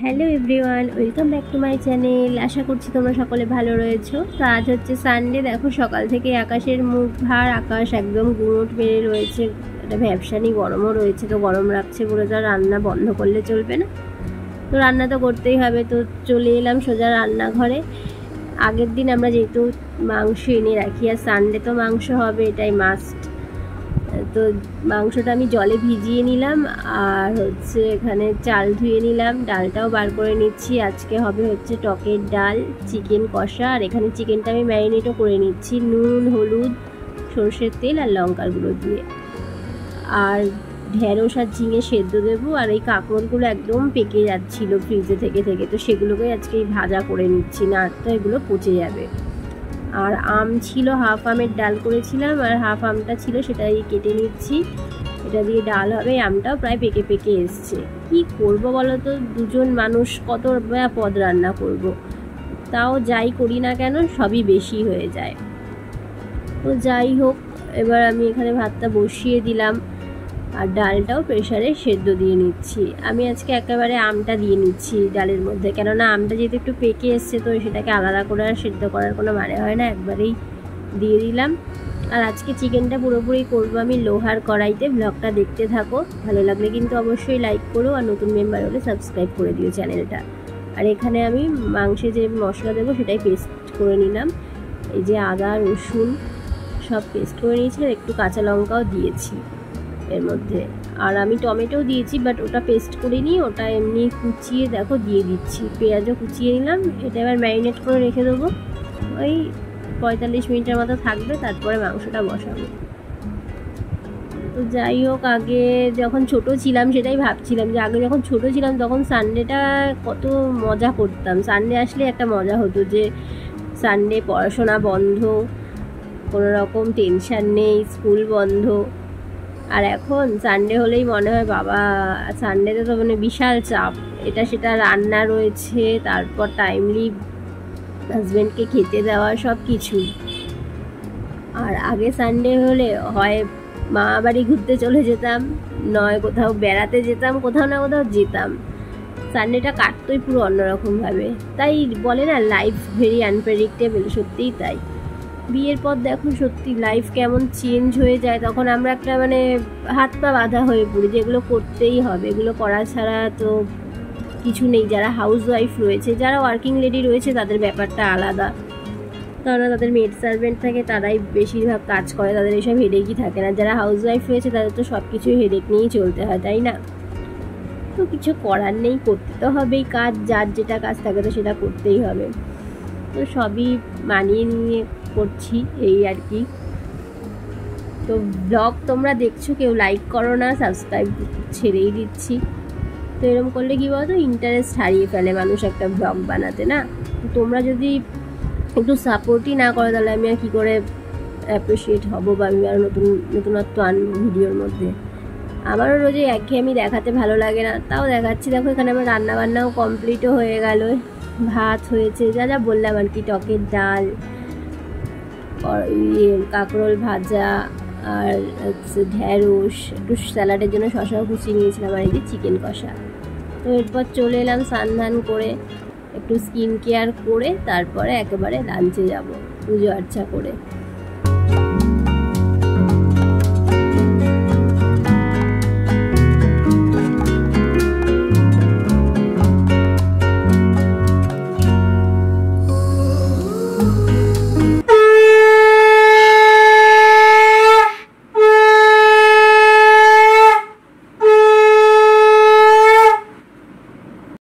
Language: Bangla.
Hello everyone, welcome back to my channel. আশা করছি তোমরা সকলে ভালো রয়েছো। তো আজ হচ্ছে সানডে। দেখো সকাল থেকে আকাশের মুখ ভার, আকাশ একদম গুঁড়োট মেরে রয়েছে। একটা ভ্যাপসানি গরমও রয়েছে, তো গরম রাখছে বলে তো রান্না বন্ধ করলে চলবে না, তো রান্না তো করতেই হবে। তো চলে এলাম সোজা রান্নাঘরে। আগের দিন আমরা যেহেতু মাংস এনে রাখি, আর সানডে তো মাংস হবে, এটাই মাস্ট। তো মাংসটা আমি জলে ভিজিয়ে নিলাম, আর হচ্ছে এখানে চাল ধুয়ে নিলাম, ডালটাও বার করে নিচ্ছি। আজকে হবে হচ্ছে টকের ডাল, চিকেন কষা, আর এখানে চিকেনটা আমি ম্যারিনেটও করে নিচ্ছি নুন, হলুদ, সর্ষের তেল আর লঙ্কার গুঁড়ো দিয়ে। আর ঢেঁড়স আর ঝিঙে সেদ্ধ দেবো। আর এই কাঁকরোলগুলো একদম পেকে যাচ্ছিলো ফ্রিজে থেকে থেকে, তো সেগুলোকে আজকে ভাজা করে নিচ্ছি, না তো এগুলো পচে যাবে। আর আম ছিল, হাফ আমের ডাল করেছিলাম, আর হাফ আমটা ছিল সেটাই কেটে নিচ্ছি। এটা দিয়ে ডাল হবে। আমটাও প্রায় পেকে পেকে এসছে। কি করব বলো তো, দুজন মানুষ কত পদ রান্না করব, তাও যাই করি না কেন সবই বেশি হয়ে যায়। তো যাই হোক, এবার আমি এখানে ভাতটা বসিয়ে দিলাম, আর ডালটাও প্রেশারে সেদ্ধ দিয়ে নিচ্ছি। আমি আজকে একেবারে আমটা দিয়ে নিচ্ছি ডালের মধ্যে, কেননা আমটা যেহেতু একটু পেকে এসছে, তো সেটাকে আলাদা করে আর সেদ্ধ করার কোনো মানে হয় না, একবারেই দিয়ে দিলাম। আর আজকে চিকেনটা পুরোপুরি করবো আমি লোহার কড়াইতে। ব্লগটা দেখতে থাকো, ভালো লাগলে কিন্তু অবশ্যই লাইক করো, আর নতুন মেম্বার হলে সাবস্ক্রাইব করে দিও চ্যানেলটা। আর এখানে আমি মাংসে যে মশলা দেবো সেটাই পেস্ট করে নিলাম। এই যে আদা রসুন সব পেস্ট করে নিয়েছি, আর একটু কাঁচা লঙ্কাও দিয়েছি এর মধ্যে। আর আমি টমেটোও দিয়েছি, বাট ওটা পেস্ট করিনি, ওটা এমনি কুচিয়ে দেখো দিয়ে দিচ্ছি। পেঁয়াজও কুচিয়ে নিলাম। এটা এবার ম্যারিনেট করে রেখে দেবো, ওই 45 মিনিটের মতো থাকবে, তারপরে মাংসটা বসাবো। তো যাই হোক, আগে যখন ছোট ছিলাম সেটাই ভাবছিলাম যে আগে যখন ছোট ছিলাম তখন সানডেটা কত মজা করতাম। সানডে আসলে একটা মজা হতো যে সানডে পড়াশোনা বন্ধ, কোনো রকম টেনশান নেই, স্কুল বন্ধ। আর এখন সানডে হলেই মনে হয় বাবা, সানডেতে তো মানে বিশাল চাপ, এটা সেটা রান্না রয়েছে, তারপর টাইমলি হাজব্যান্ডকে খেতে দেওয়া, সব কিছুই। আর আগে সানডে হলে হয় মা বাড়ি ঘুরতে চলে যেতাম, নয় কোথাও বেড়াতে যেতাম, কোথাও না কোথাও যেতাম। সানডেটা কাটতোই পুরো অন্যরকমভাবে। তাই বলে না, লাইফ ভেরি আনপ্রেডিক্টেবল, সত্যিই তাই। বিয়ের পর দেখো সত্যি লাইফ কেমন চেঞ্জ হয়ে যায়, তখন আমরা একটা মানে হাত পা বাঁধা হয়ে পড়ি, যেগুলো করতেই হবে, এগুলো করা ছাড়া তো কিছু নেই। যারা হাউস ওয়াইফ রয়েছে, যারা ওয়ার্কিং লেডি রয়েছে, তাদের ব্যাপারটা আলাদা, কারণ তাদের মেড সার্ভেন্ট থাকে, তারাই বেশিরভাগ কাজ করে, তাদের এইসব হেডেকই থাকে না। যারা হাউস ওয়াইফ রয়েছে তাদের তো সব কিছুই হেডেক নিয়েই চলতে হয়, তাই না? তো কিছু করার নেই, করতে তো হবেই কাজ, যার যেটা কাজ থাকে তো সেটা করতেই হবে। তো সবই মানিয়ে নিয়ে করছি, এই আর কি। তো ব্লগ তোমরা দেখছো, কেউ লাইক করো না, সাবস্ক্রাইব ছেড়েই দিচ্ছি। তো এরকম করলে কী বলতো, ইন্টারেস্ট হারিয়ে ফেলে মানুষ একটা ব্লগ বানাতে, না? তোমরা যদি একটু সাপোর্টই না করো, তাহলে আমি আর কী করে অ্যাপ্রিসিয়েট হবো, বা আমি আরও নতুনত্ব আনবো ভিডিওর মধ্যে? আমারও রোজ একঘেয়েমি দেখাতে ভালো লাগে না, তাও দেখাচ্ছি। দেখো এখানে আমার রান্নাবান্নাও কমপ্লিটও হয়ে গেল, ভাত হয়েছে, যা যা বললাম আর কি, টকের ডাল, কাঁকরোল ভাজা, আর হচ্ছে ঢেঁড়স, একটু স্যালাডের জন্য শশাও কুচিয়ে নিয়েছিলাম, আর এই যে চিকেন কষা। তো এরপর চলে এলাম স্নান করে, একটু স্কিন কেয়ার করে, তারপরে একেবারে লাঞ্চে যাব পুজো আর্চা করে।